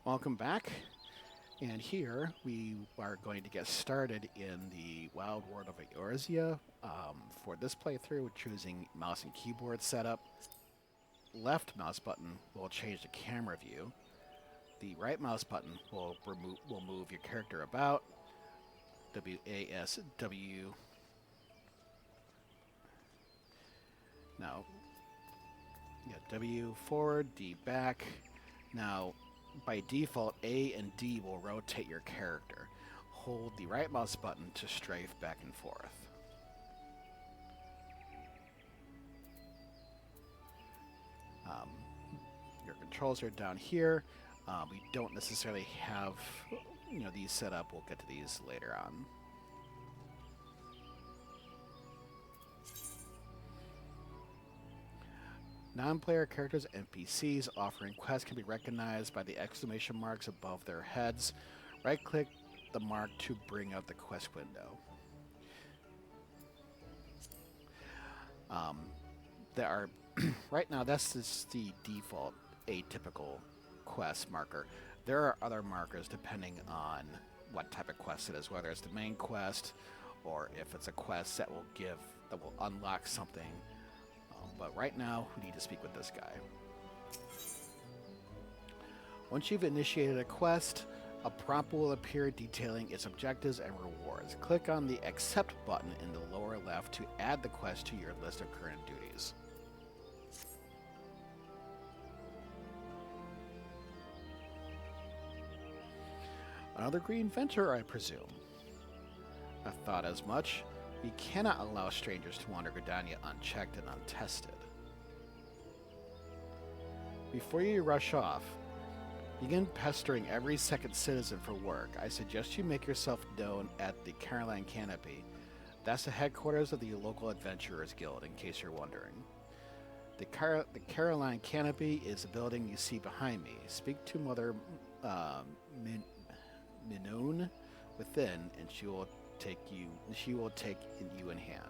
Welcome back. And here we are going to get started in the Wild World of Eorzea. For this playthrough, we're choosing mouse and keyboard setup. Left mouse button will change the camera view. The right mouse button will move your character about. WASW. Now, W forward, D back. Now, by default, A and D will rotate your character. Hold the right mouse button to strafe back and forth. Your controls are down here. We don't necessarily have, these set up. We'll get to these later on. Non-player characters and NPCs offering quests can be recognized by the exclamation marks above their heads. Right-click the mark to bring up the quest window. There are right now. This is the default atypical quest marker. There are other markers depending on what type of quest it is, whether it's the main quest or if it's a quest that will unlock something. But right now, we need to speak with this guy. Once you've initiated a quest, a prompt will appear detailing its objectives and rewards. Click on the Accept button in the lower left to add the quest to your list of current duties. Another green venture, I presume. I thought as much. We cannot allow strangers to wander Gridania unchecked and untested. Before you rush off, begin pestering every second citizen for work. I suggest you make yourself known at the Caroline Canopy. That's the headquarters of the local Adventurers Guild, in case you're wondering. The Caroline Canopy is the building you see behind me. Speak to Mother Minone within, and she will take you in hand.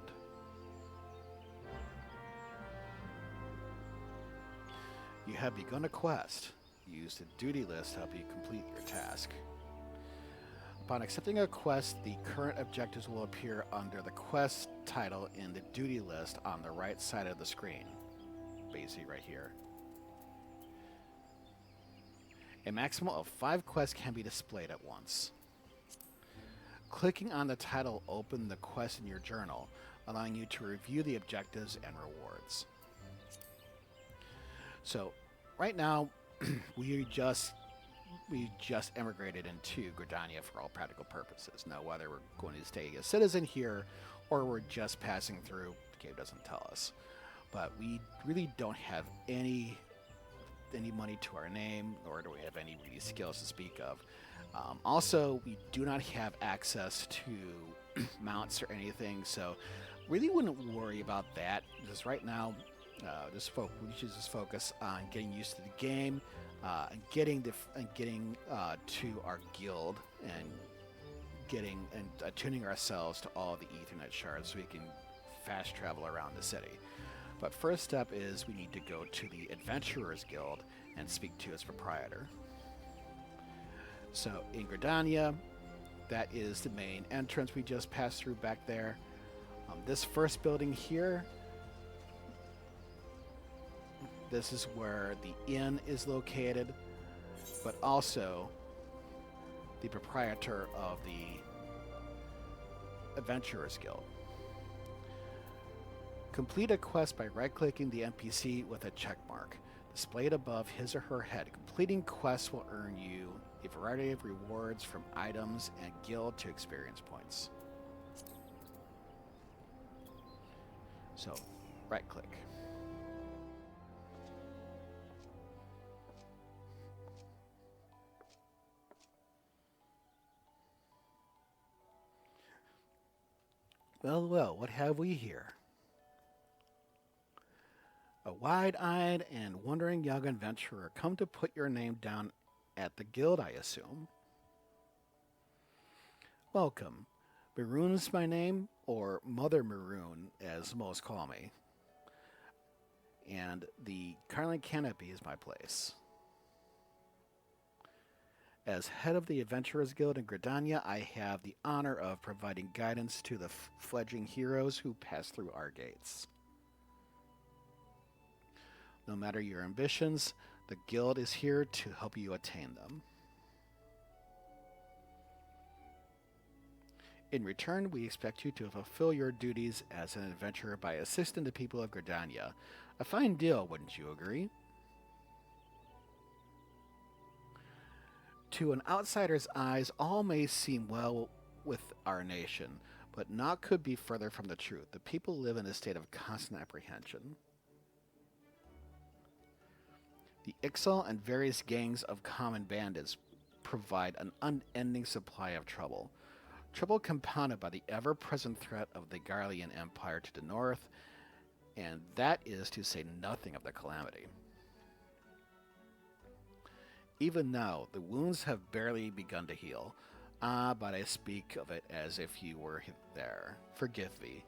You have begun a quest. Use the duty list to help you complete your task. Upon accepting a quest, the current objectives will appear under the quest title in the duty list on the right side of the screen. Basically right here. A maximum of 5 quests can be displayed at once. Clicking on the title will open the quest in your journal, allowing you to review the objectives and rewards. So, right now, we just emigrated into Gridania for all practical purposes. Now, whether we're going to stay a citizen here or we're just passing through, the game doesn't tell us. But we really don't have any money to our name, nor do we have any really skills to speak of. Also, we do not have access to mounts or anything, so really wouldn't worry about that. Because right now, we should just focus on getting used to the game, and getting to our guild, and attuning ourselves to all the Aethernet shards so we can fast travel around the city. But first step is we need to go to the Adventurers Guild and speak to its proprietor. So in Gridania, that is the main entrance we just passed through back there. This first building here, this is where the inn is located, but also the proprietor of the Adventurers Guild. Complete a quest by right-clicking the NPC with a check mark displayed above his or her head. Completing quests will earn you a variety of rewards from items and guild to experience points. So, right-click. Well, what have we here? A wide-eyed and wondering young adventurer, come to put your name down at the guild, I assume. Welcome. Maroon's my name, or Mother Maroon, as most call me. And the Caroline Canopy is my place. As head of the Adventurers Guild in Gridania, I have the honor of providing guidance to the fledgling heroes who pass through our gates. No matter your ambitions, the Guild is here to help you attain them. In return, we expect you to fulfill your duties as an adventurer by assisting the people of Gridania. A fine deal, wouldn't you agree? To an outsider's eyes, all may seem well with our nation, but naught could be further from the truth. The people live in a state of constant apprehension. The Ixal and various gangs of common bandits provide an unending supply of trouble. Trouble compounded by the ever-present threat of the Garlean Empire to the north, and that is to say nothing of the Calamity. Even now, the wounds have barely begun to heal. Ah, but I speak of it as if you were there. Forgive me.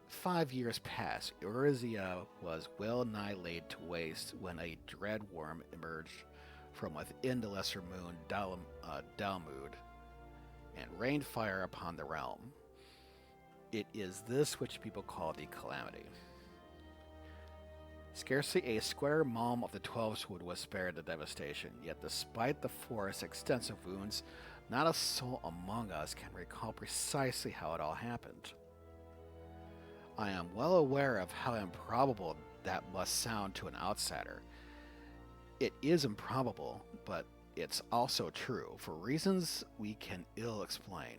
5 years passed. Eorzea was well nigh laid to waste when a dread worm emerged from within the lesser moon, Dalmud, and rained fire upon the realm. It is this which people call the Calamity. Scarcely a square malm of the Twelveswood was spared the devastation, yet despite the forest's extensive wounds, not a soul among us can recall precisely how it all happened. I am well aware of how improbable that must sound to an outsider. It is improbable, but it's also true. For reasons we can ill explain,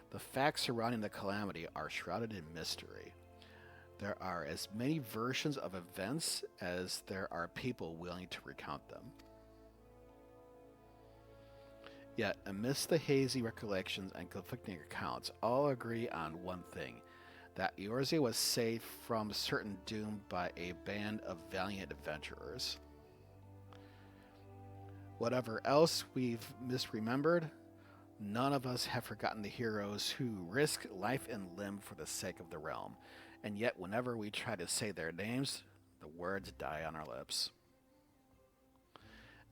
the facts surrounding the Calamity are shrouded in mystery. There are as many versions of events as there are people willing to recount them. Yet, amidst the hazy recollections and conflicting accounts, all agree on one thing, that Eorzea was saved from certain doom by a band of valiant adventurers. Whatever else we've misremembered, none of us have forgotten the heroes who risked life and limb for the sake of the realm, and yet whenever we try to say their names, the words die on our lips.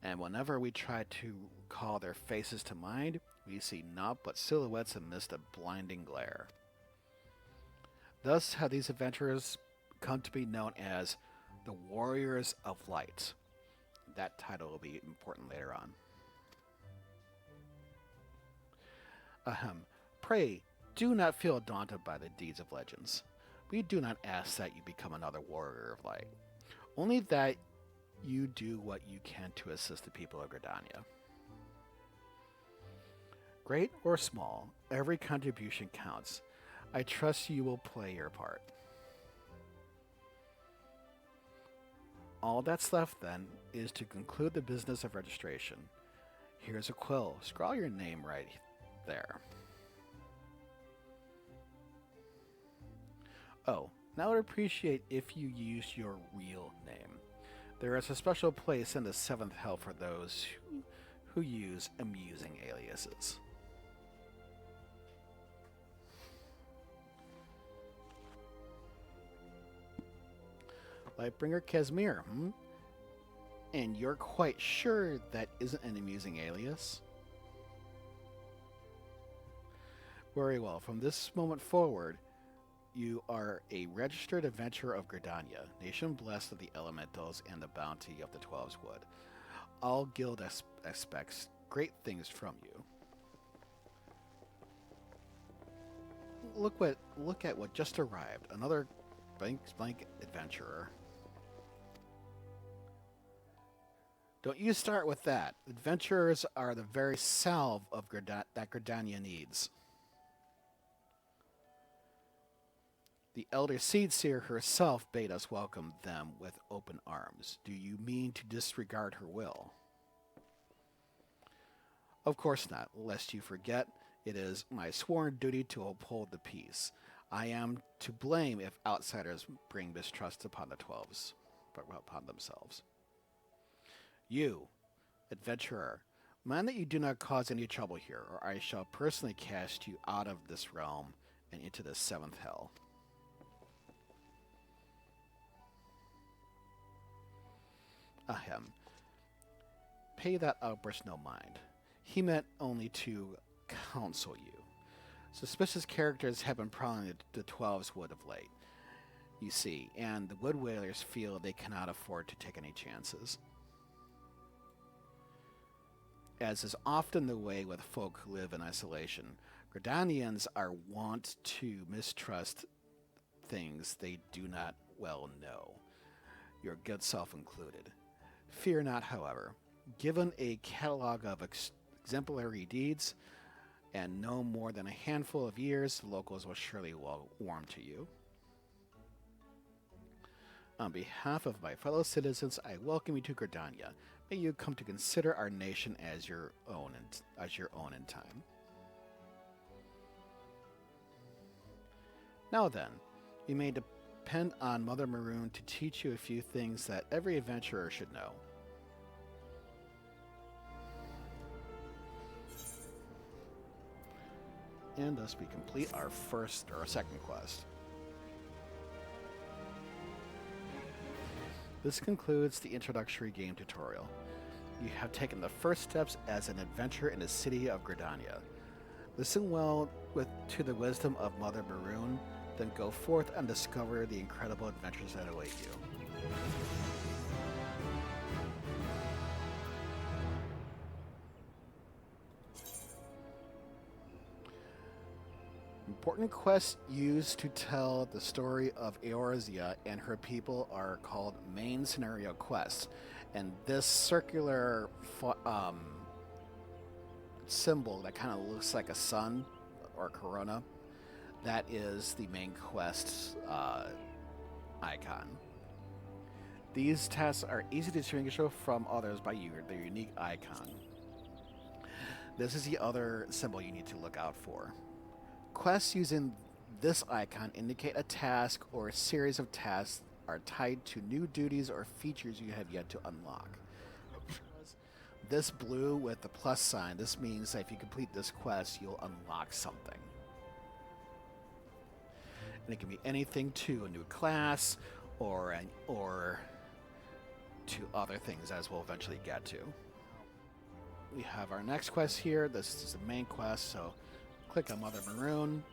And whenever we try to call their faces to mind, we see naught but silhouettes amidst a blinding glare. Thus have these adventurers come to be known as the Warriors of Light. That title will be important later on. Pray, do not feel daunted by the deeds of legends. We do not ask that you become another Warrior of Light, only that you do what you can to assist the people of Gridania. Great or small, every contribution counts. I trust you will play your part. All that's left, then, is to conclude the business of registration. Here's a quill. Scrawl your name right there. Oh, now I'd appreciate if you use your real name. There is a special place in the 7th Hell for those who use amusing aliases. Lightbringer Kasmeer, And you're quite sure that isn't an amusing alias? Very well, from this moment forward, you are a registered adventurer of Gridania, nation blessed of the elementals and the bounty of the Twelveswood. All guild expects great things from you. Look at what just arrived. Another blank adventurer. Don't you start with that. Adventurers are the very salve of that Gridania needs. The Elder Seedseer herself bade us welcome them with open arms. Do you mean to disregard her will? Of course not, lest you forget, it is my sworn duty to uphold the peace. I am to blame if outsiders bring mistrust upon the Twelves, but upon themselves. You, adventurer, mind that you do not cause any trouble here, or I shall personally cast you out of this realm and into the 7th Hell. Pay that outburst no mind. He meant only to counsel you. Suspicious characters have been prowling the 12's wood of late, you see, and the wood whalers feel they cannot afford to take any chances. As is often the way with folk who live in isolation, Gridanians are wont to mistrust things they do not well know, your good self included. Fear not, however. Given a catalog of exemplary deeds and no more than a handful of years, the locals will surely warm to you. On behalf of my fellow citizens, I welcome you to Gridania. May you come to consider our nation as your own in time. Now then, you may depend on Mother Maroon to teach you a few things that every adventurer should know. And thus we complete our second quest. This concludes the introductory game tutorial. You have taken the first steps as an adventurer in the city of Gridania. Listen well to the wisdom of Mother Maroon, then go forth and discover the incredible adventures that await you. Important quests used to tell the story of Eorzea and her people are called main scenario quests, and this circular symbol that kind of looks like a sun or corona, that is the main quest icon. These tasks are easy to distinguish from others by their unique icon. This is the other symbol you need to look out for. Quests using this icon indicate a task or a series of tasks are tied to new duties or features you have yet to unlock. This blue with the plus sign, this means that if you complete this quest, you'll unlock something. And it can be anything to a new class or to other things, as we'll eventually get to. We have our next quest here. This is the main quest, so click on Mother Maroon,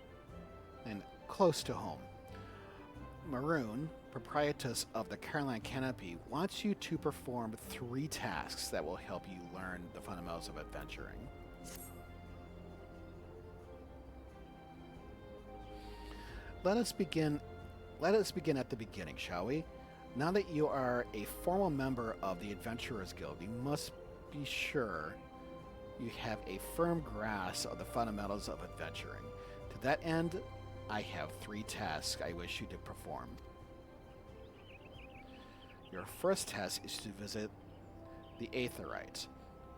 and close to home. Maroon, proprietress of the Caroline Canopy, wants you to perform 3 tasks that will help you learn the fundamentals of adventuring. Let us begin at the beginning, shall we? Now that you are a formal member of the Adventurers Guild, you must be sure you have a firm grasp of the fundamentals of adventuring. To that end, I have 3 tasks I wish you to perform. Your first task is to visit the Aetherite.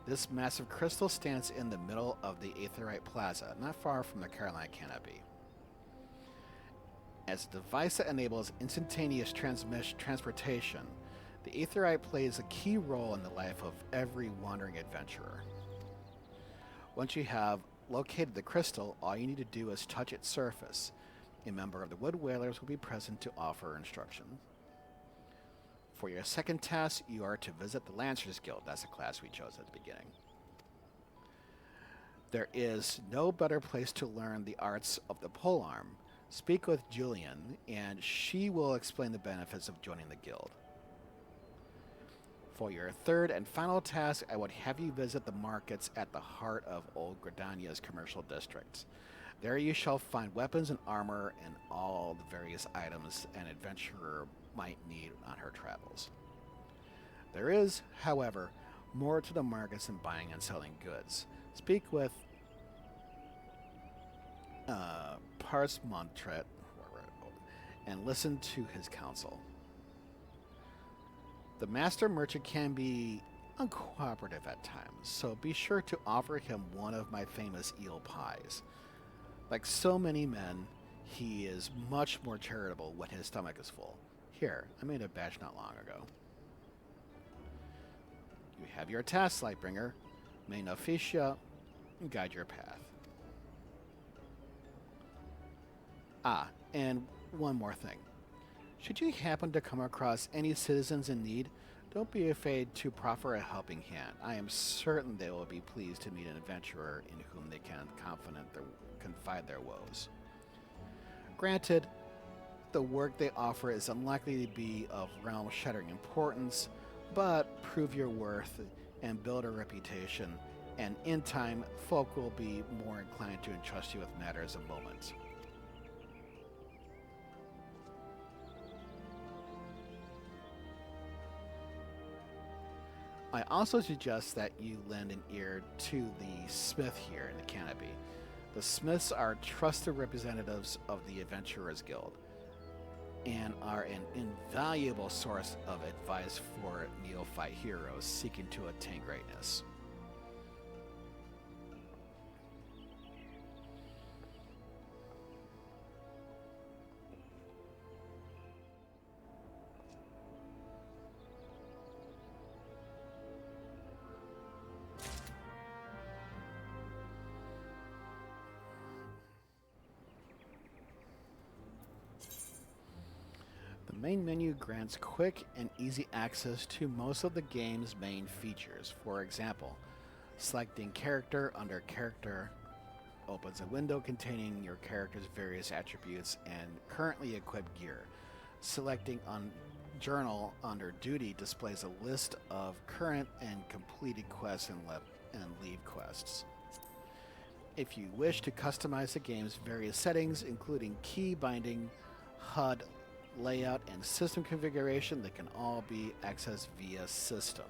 This massive crystal stands in the middle of the Aetherite Plaza, not far from the Caroline Canopy. As a device that enables instantaneous transportation, the Aetherite plays a key role in the life of every wandering adventurer. Once you have located the crystal, all you need to do is touch its surface. A member of the Wood Whalers will be present to offer instruction. For your second task, you are to visit the Lancers Guild. That's the class we chose at the beginning. There is no better place to learn the arts of the polearm. Speak with Julian, and she will explain the benefits of joining the guild. For your third and final task, I would have you visit the markets at the heart of Old Gridania's commercial district. There you shall find weapons and armor and all the various items an adventurer might need on her travels. There is, however, more to the markets than buying and selling goods. Speak with Parsmontret and listen to his counsel. The master merchant can be uncooperative at times, so be sure to offer him one of my famous eel pies. Like so many men, he is much more charitable when his stomach is full. Here, I made a batch not long ago. You have your task, Lightbringer. May Noficia guide your path. Ah, and one more thing. Should you happen to come across any citizens in need, Don't be afraid to proffer a helping hand. I am certain they will be pleased to meet an adventurer in whom they can confide their woes. Granted, the work they offer is unlikely to be of realm-shattering importance, but prove your worth and build a reputation, and in time, folk will be more inclined to entrust you with matters of moment. I also suggest that you lend an ear to the smith here in the canopy. The smiths are trusted representatives of the Adventurers Guild and are an invaluable source of advice for neophyte heroes seeking to attain greatness. The main menu grants quick and easy access to most of the game's main features. For example, selecting character under character opens a window containing your character's various attributes and currently equipped gear. Selecting on journal under duty displays a list of current and completed quests and leave quests. If you wish to customize the game's various settings, including key binding, HUD, layout, and system configuration, that can all be accessed via system.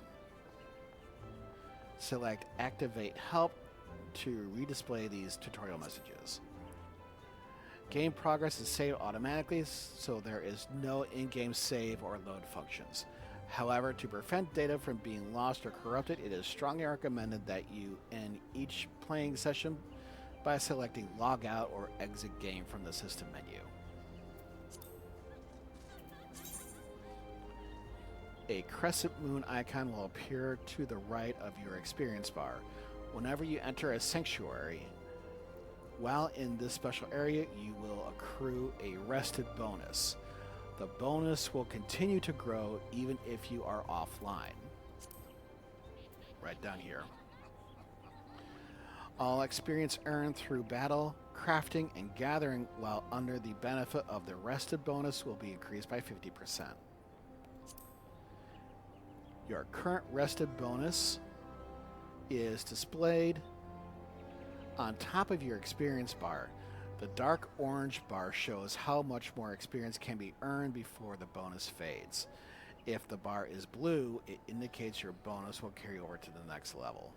Select Activate Help to redisplay these tutorial messages. Game progress is saved automatically, so there is no in-game save or load functions. However, to prevent data from being lost or corrupted, it is strongly recommended that you end each playing session by selecting Log Out or Exit Game from the system menu. A crescent moon icon will appear to the right of your experience bar whenever you enter a sanctuary. While in this special area, you will accrue a rested bonus. The bonus will continue to grow even if you are offline. Right down here. All experience earned through battle, crafting, and gathering while under the benefit of the rested bonus will be increased by 50%. Your current rested bonus is displayed on top of your experience bar. The dark orange bar shows how much more experience can be earned before the bonus fades. If the bar is blue, it indicates your bonus will carry over to the next level.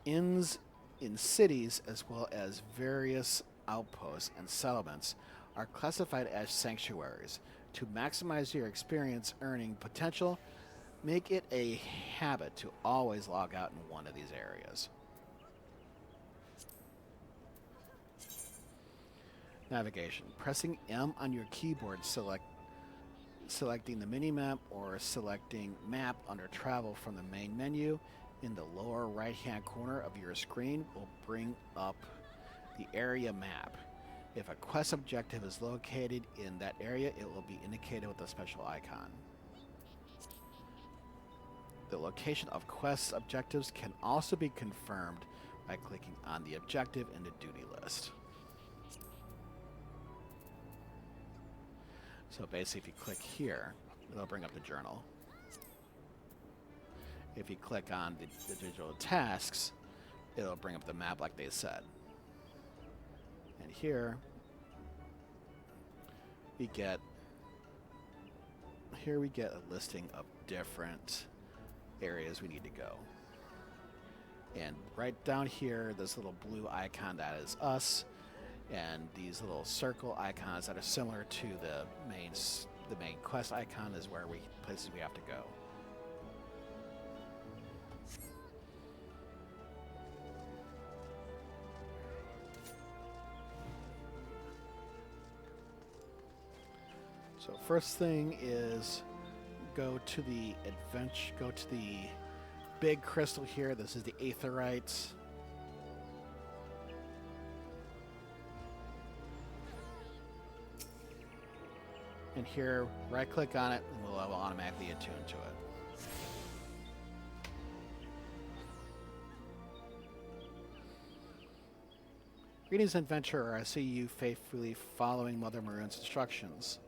Inns in cities, as well as various outposts and settlements, are classified as sanctuaries. To maximize your experience earning potential, make it a habit to always log out in one of these areas. Navigation. Pressing M on your keyboard, selecting the minimap or selecting map under travel from the main menu in the lower right hand corner of your screen will bring up the area map. If a quest objective is located in that area, it will be indicated with a special icon. The location of quest objectives can also be confirmed by clicking on the objective in the duty list. So basically, if you click here, it'll bring up the journal. If you click on the digital tasks, it'll bring up the map like they said. And here we get a listing of different areas we need to go. And right down here, this little blue icon, that is us, and these little circle icons that are similar to the main quest icon is where places we have to go. So first thing is go to the big crystal here. This is the Aethernet. And here, right-click on it, and we'll automatically attune to it. Greetings, adventurer. I see you faithfully following Mother Maroon's instructions.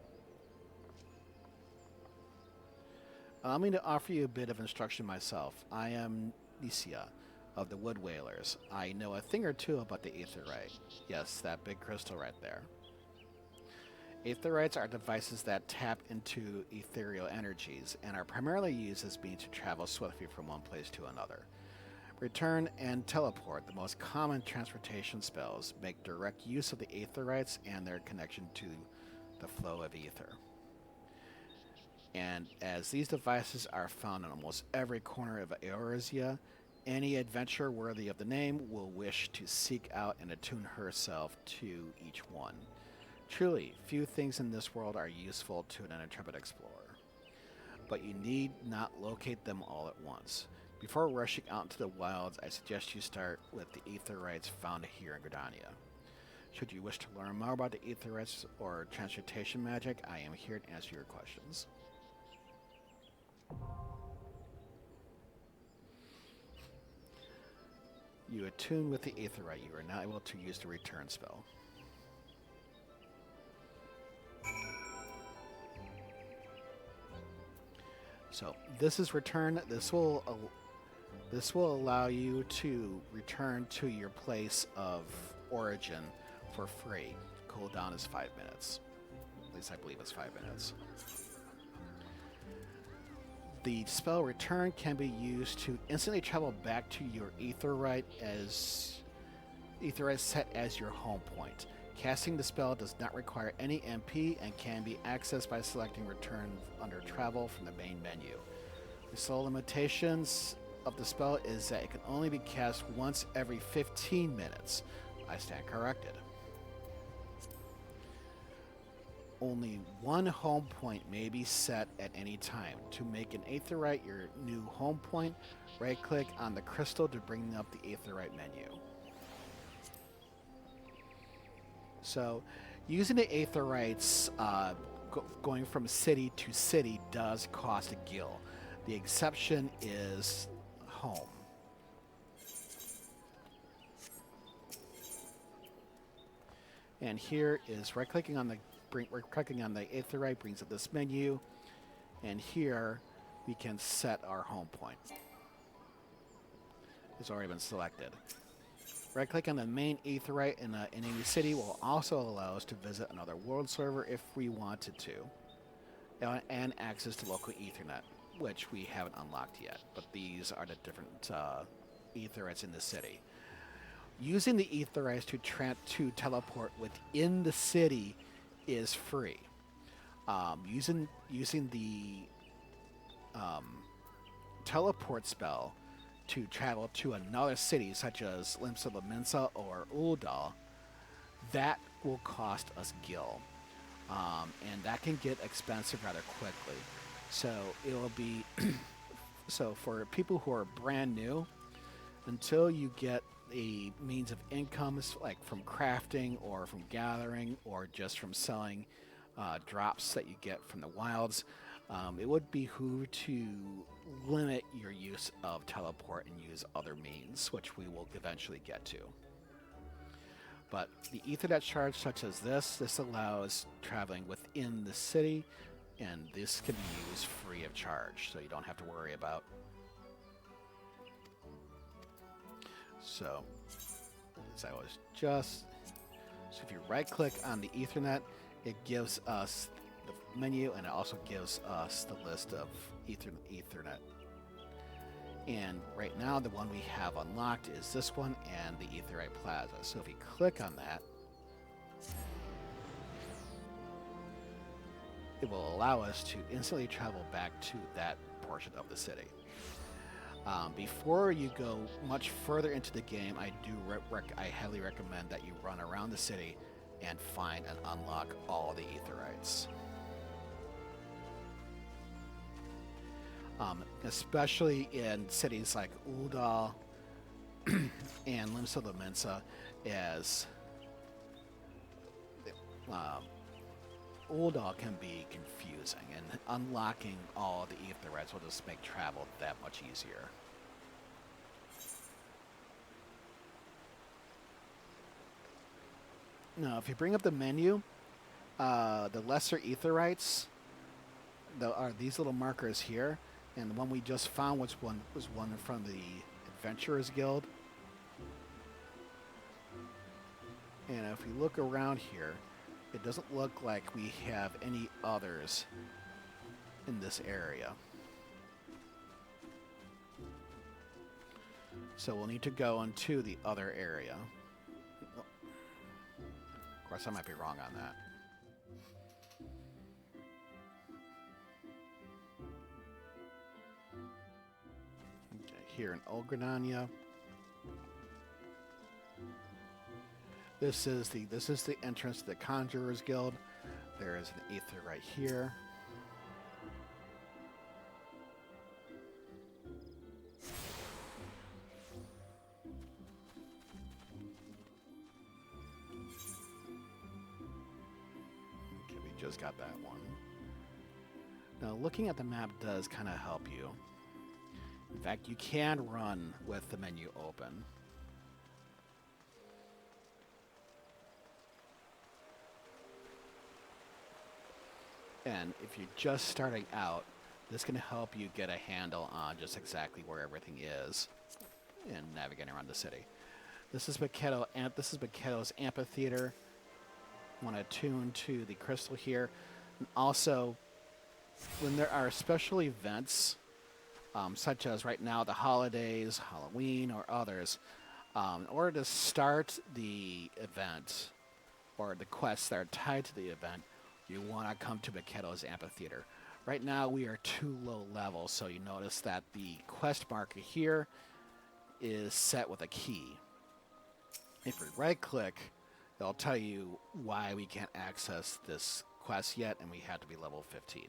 Allow me to offer you a bit of instruction myself. I am Nisia of the Wood Whalers. I know a thing or two about the Aetherite. Yes, that big crystal right there. Aetherites are devices that tap into ethereal energies and are primarily used as means to travel swiftly from one place to another. Return and teleport, the most common transportation spells, make direct use of the Aetherites and their connection to the flow of ether. And as these devices are found in almost every corner of Eorzea, any adventurer worthy of the name will wish to seek out and attune herself to each one. Truly, few things in this world are useful to an intrepid explorer, but you need not locate them all at once. Before rushing out into the wilds, I suggest you start with the Aetherites found here in Gridania. Should you wish to learn more about the Aetherites or transmutation magic, I am here to answer your questions. You attune with the Aetherite. You are now able to use the return spell. So this is return. This will allow you to return to your place of origin for free. Cooldown is 5 minutes. At least I believe it's 5 minutes. The spell return can be used to instantly travel back to your Aetherite set as your home point. Casting the spell does not require any MP and can be accessed by selecting return under travel from the main menu. The sole limitations of the spell is that it can only be cast once every 15 minutes. I stand corrected. Only one home point may be set at any time. To make an Aetherite your new home point, right-click on the crystal to bring up the Aetherite menu. So, using the Aetherites going from city to city does cost a gil. The exception is home. And here is right-clicking on the Aetherite brings up this menu, and here we can set our home point. It's already been selected. Right-click on the main Aetherite in any city will also allow us to visit another world server if we wanted to, and access to local Aethernet, which we haven't unlocked yet, but these are the different Aetherites in the city. Using the Aetherites to teleport within the city is free. Using the teleport spell to travel to another city, such as Limsa or Uldal, that will cost us gil, and that can get expensive rather quickly. So it will be so for people who are brand new, until you get a means of income, like from crafting or from gathering or just from selling drops that you get from the wilds, it would behoove to limit your use of teleport and use other means, which we will eventually get to. But the Aethernet shards such as this allows traveling within the city, and this can be used free of charge, so you don't have to worry about. So, as I was just, so if you right-click on the Aethernet, it gives us the menu, and it also gives us the list of Aethernet. And right now, the one we have unlocked is this one and the Aetherite Plaza. So if you click on that, it will allow us to instantly travel back to that portion of the city. Before you go much further into the game, I highly recommend that you run around the city and find and unlock all the Aetherites. Especially in cities like Uldal and Limsa, as Uldal can be confusing, and unlocking all the Aetherites will just make travel that much easier. Now, if you bring up the menu, the lesser Aetherites are these little markers here, and the one we just found was one from the Adventurers Guild. And if we look around here, it doesn't look like we have any others in this area. So we'll need to go into the other area. Of course, I might be wrong on that. Okay, here in Gridania. This is the entrance to the Conjurers Guild. There is an Aether right here. Okay, we just got that one. Now, looking at the map does kind of help you. In fact, you can run with the menu open. And if you're just starting out, this can help you get a handle on just exactly where everything is and navigating around the city. This is Baketo's amphitheater. Want to tune to the crystal here. And also, when there are special events, such as right now the holidays, Halloween, or others, in order to start the event or the quests that are tied to the event, you want to come to Baketo's amphitheater. Right now we are too low level, so you notice that the quest marker here is set with a key. If we right click, it'll tell you why we can't access this quest yet, and we have to be level 15.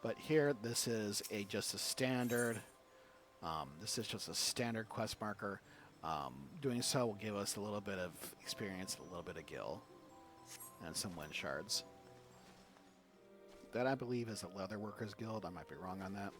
But here, this is just a standard. This is just a standard quest marker. Doing so will give us a little bit of experience, a little bit of gil, and some wind shards. That, I believe, is a Leatherworkers Guild. I might be wrong on that.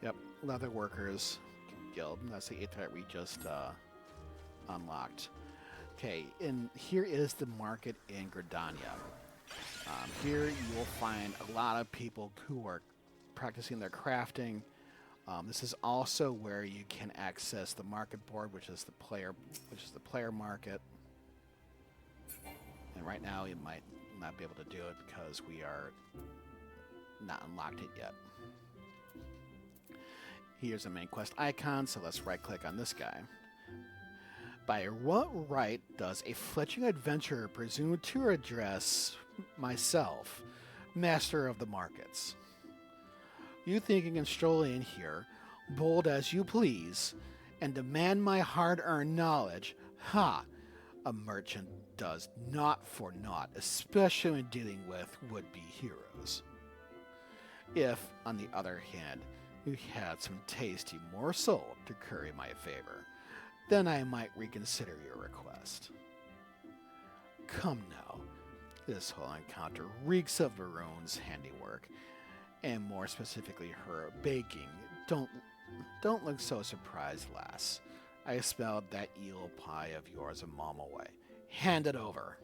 Yep, Leatherworkers Guild. That's the Aethernet we just unlocked. Okay, and here is the market in Gridania. Here you will find a lot of people who are practicing their crafting. This is also where you can access the market board, which is the player market. And right now you might not be able to do it because we are not unlocked it yet. Here's the main quest icon, so let's right-click on this guy. By what right does a fletching adventurer presume to address myself, master of the markets? You think you can stroll in here, bold as you please, and demand my hard-earned knowledge? Ha! A merchant does not for naught, especially when dealing with would-be heroes. If, on the other hand, you had some tasty morsel to curry my favor, then I might reconsider your request. Come now, this whole encounter reeks of Varun's handiwork, and more specifically her baking. Don't look so surprised, lass. I smelled that eel pie of yours a mom away. Hand it over.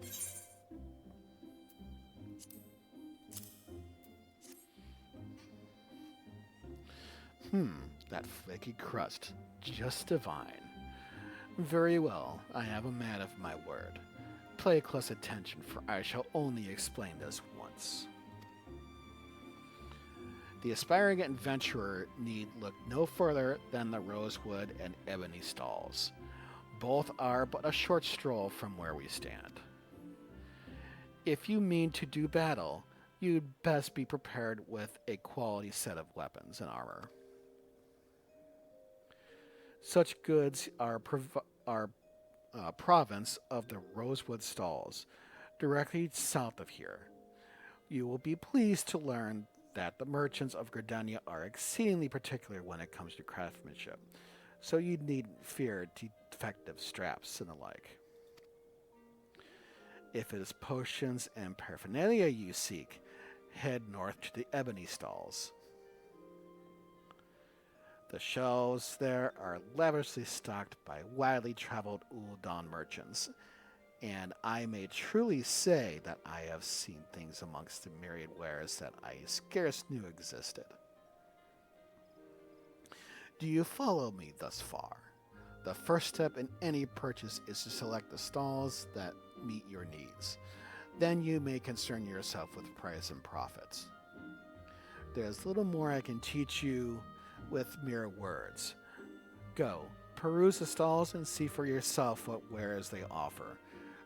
That flaky crust, just divine. Very well, I have a man of my word. Pay close attention, for I shall only explain this once. The aspiring adventurer need look no further than the rosewood and ebony stalls. Both are but a short stroll from where we stand. If you mean to do battle, you'd best be prepared with a quality set of weapons and armor. Such goods are province of the Rosewood Stalls, directly south of here. You will be pleased to learn that the merchants of Gridania are exceedingly particular when it comes to craftsmanship, so you needn't fear defective straps and the like. If it is potions and paraphernalia you seek, head north to the Ebony Stalls. The shelves there are lavishly stocked by widely traveled Ul'dan merchants, and I may truly say that I have seen things amongst the myriad wares that I scarce knew existed. Do you follow me thus far? The first step in any purchase is to select the stalls that meet your needs. Then you may concern yourself with price and profits. There's little more I can teach you with mere words. Go, peruse the stalls and see for yourself what wares they offer.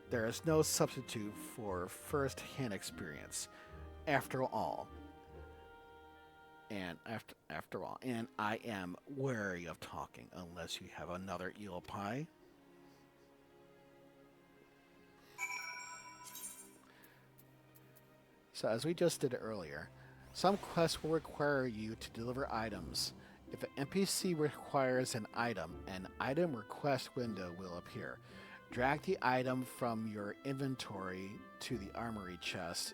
There is no substitute for first-hand experience. After all, and I am wary of talking unless you have another eel pie. So as we just did earlier, some quests will require you to deliver items. If an NPC requires an item request window will appear. Drag the item from your inventory to the armory chest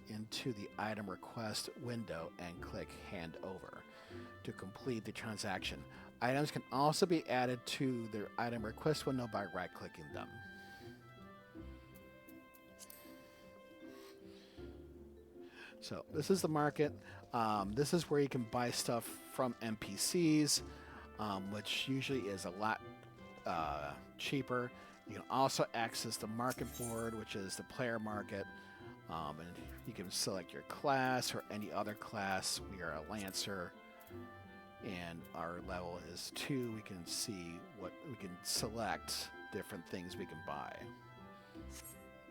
into the item request window and click Hand Over to complete the transaction. Items can also be added to the item request window by right-clicking them. So this is the market. This is where you can buy stuff from NPCs, which usually is a lot cheaper. You can also access the market board, which is the player market, and you can select your class or any other class. We are a Lancer, and our level is 2. We can see what we can select, different things we can buy.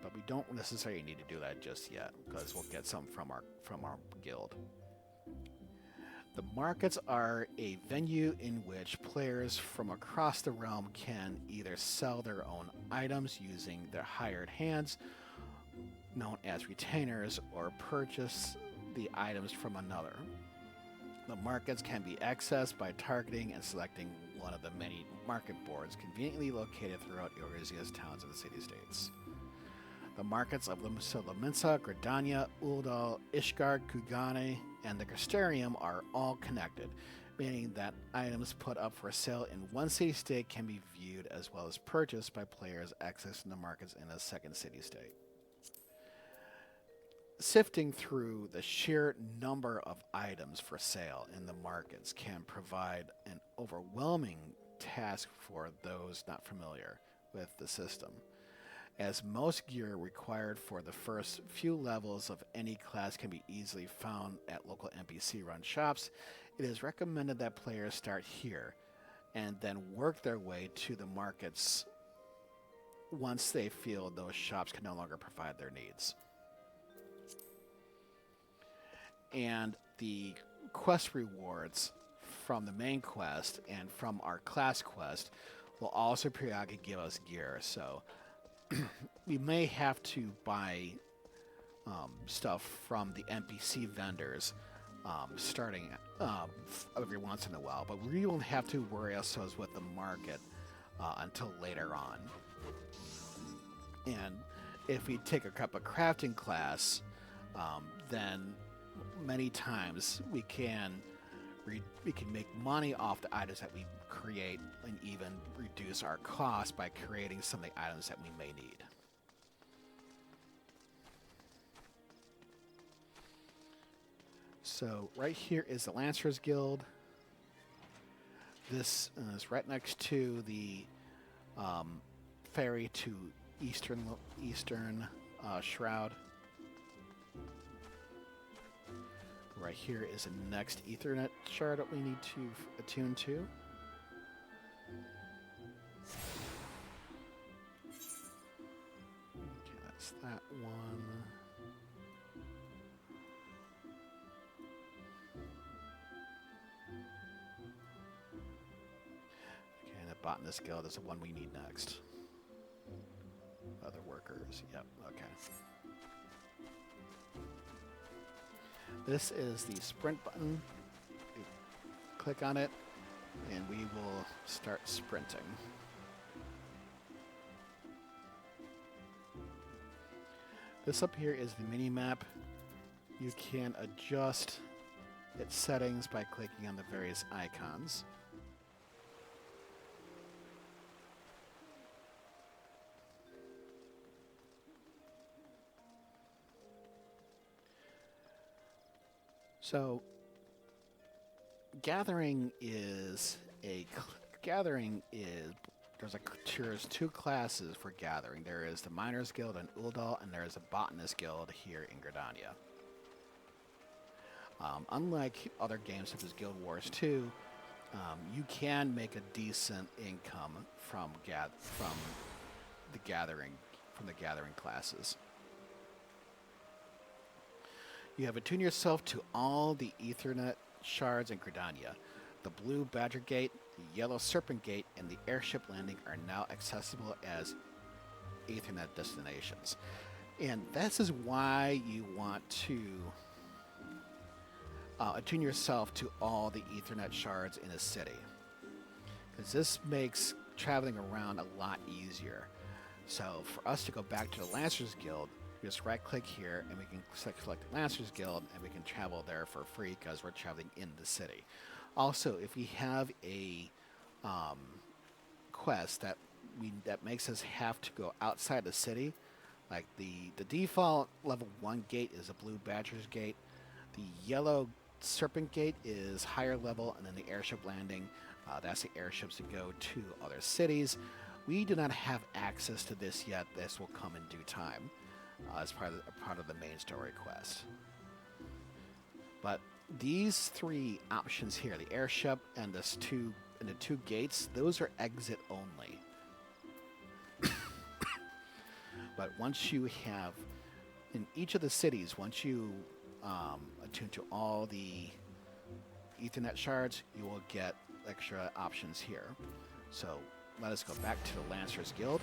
But we don't necessarily need to do that just yet, because we'll get some from our guild. The markets are a venue in which players from across the realm can either sell their own items using their hired hands, known as retainers, or purchase the items from another. The markets can be accessed by targeting and selecting one of the many market boards conveniently located throughout Eorzea's towns and city-states. The markets of Laminsa, Gridania, Uldal, Ishgard, Kugane, and the Crystarium are all connected, meaning that items put up for sale in one city-state can be viewed as well as purchased by players accessing the markets in a second city-state. Sifting through the sheer number of items for sale in the markets can provide an overwhelming task for those not familiar with the system. As most gear required for the first few levels of any class can be easily found at local NPC-run shops, it is recommended that players start here and then work their way to the markets once they feel those shops can no longer provide their needs. And the quest rewards from the main quest and from our class quest will also periodically give us gear, so we may have to buy stuff from the NPC vendors starting every once in a while, but we won't have to worry ourselves with the market until later on. And if we take a crafting class, then many times we can make money off the items that we create and even reduce our cost by creating some of the items that we may need. So right here is the Lancers Guild. This is right next to the ferry to Eastern Shroud. Right here is the next Aethernet shard that we need to attune to. Okay, that's that one. Botanist Guild is the one we need next. Other workers. Yep. Okay. This is the sprint button. You click on it, and we will start sprinting. This up here is the mini map. You can adjust its settings by clicking on the various icons. So, gathering is there's two classes for gathering. There is the Miners Guild in Uldal, and there is a Botanist Guild here in Gridania. Unlike other games such as Guild Wars 2, you can make a decent income from the gathering classes. You have attuned yourself to all the Aethernet shards in Gridania. The blue Badger Gate, the yellow Serpent Gate, and the airship landing are now accessible as Aethernet destinations. And this is why you want to attune yourself to all the Aethernet shards in a city. Because this makes traveling around a lot easier. So for us to go back to the Lancers Guild, just right-click here, and we can select the Lancers Guild, and we can travel there for free because we're traveling in the city. Also, if we have a quest that makes us have to go outside the city, like the default level 1 gate is a blue Badger's Gate, the yellow Serpent Gate is higher level, and then the airship landing, that's the airships that go to other cities. We do not have access to this yet. This will come in due time. As part of the main story quest. But these three options here, the airship and the two gates, those are exit only. But once you have, in each of the cities, once you attune to all the Aethernet shards, you will get extra options here. So let us go back to the Lancers Guild.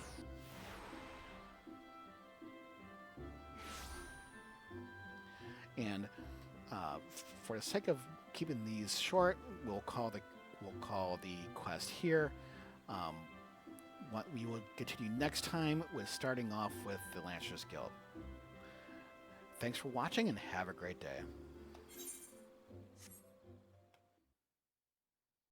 And for the sake of keeping these short, we'll call the quest here. What we will continue next time with starting off with the Lancers Guild. Thanks for watching and have a great day.